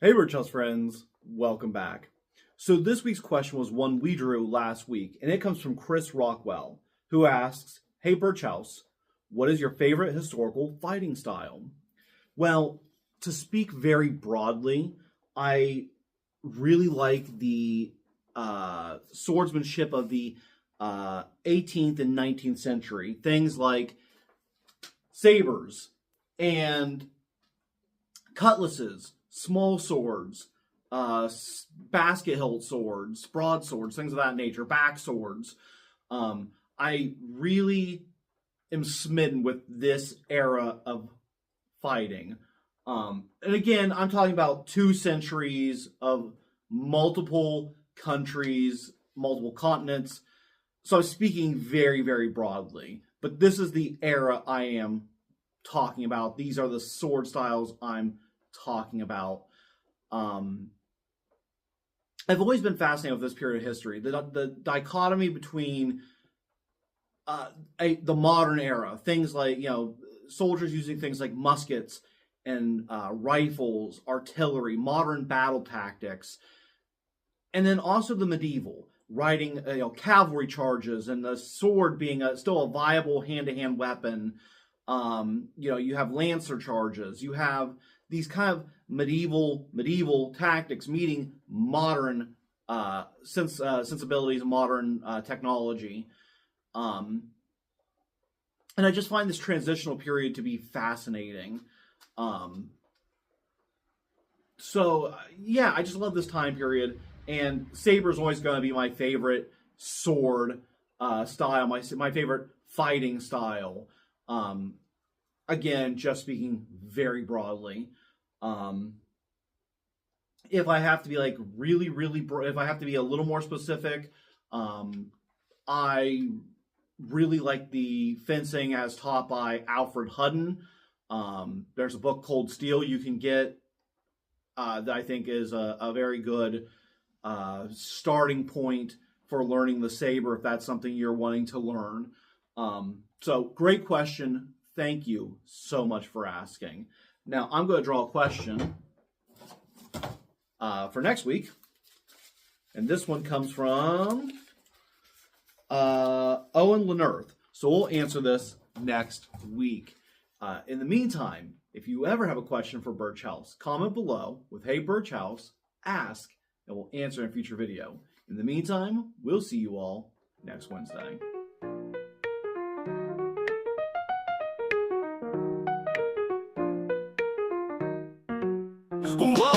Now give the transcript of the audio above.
Hey Birchouse friends, welcome back. So this week's question was one we drew last week, and it comes from Chris Rockwell, who asks, Hey Birchouse, what is your favorite historical fighting style? Well, to speak very broadly, I really like the swordsmanship of the 18th and 19th century. Things like sabers and cutlasses, small swords, basket hilt swords, broadswords, things of that nature, back swords. I really am smitten with this era of fighting. And again, I'm talking about 2 centuries of multiple countries, multiple continents. So I'm speaking very, very broadly. But this is the era I am talking about. These are the sword styles I'm talking about. I've always been fascinated with this period of history. The dichotomy between the modern era, things like, soldiers using things like muskets and rifles, artillery, modern battle tactics, and then also the medieval, riding cavalry charges and the sword being still a viable hand-to-hand weapon. You have lancer charges. You have these kind of medieval tactics meeting modern sensibilities, modern technology. And I just find this transitional period to be fascinating. I just love this time period. And saber is always going to be my favorite sword style, my favorite fighting style. Again, just speaking very broadly. If I have to be like if I have to be a little more specific, I really like the fencing as taught by Alfred Hudden. There's a book called Steel you can get that I think is a very good starting point for learning the saber if that's something you're wanting to learn. So great question. Thank you so much for asking. Now I'm going to draw a question for next week. And this one comes from Owen Lenerth. So we'll answer this next week. In the meantime, if you ever have a question for Birchouse, comment below with Hey Birchouse, ask, and we'll answer in a future video. In the meantime, we'll see you all next Wednesday.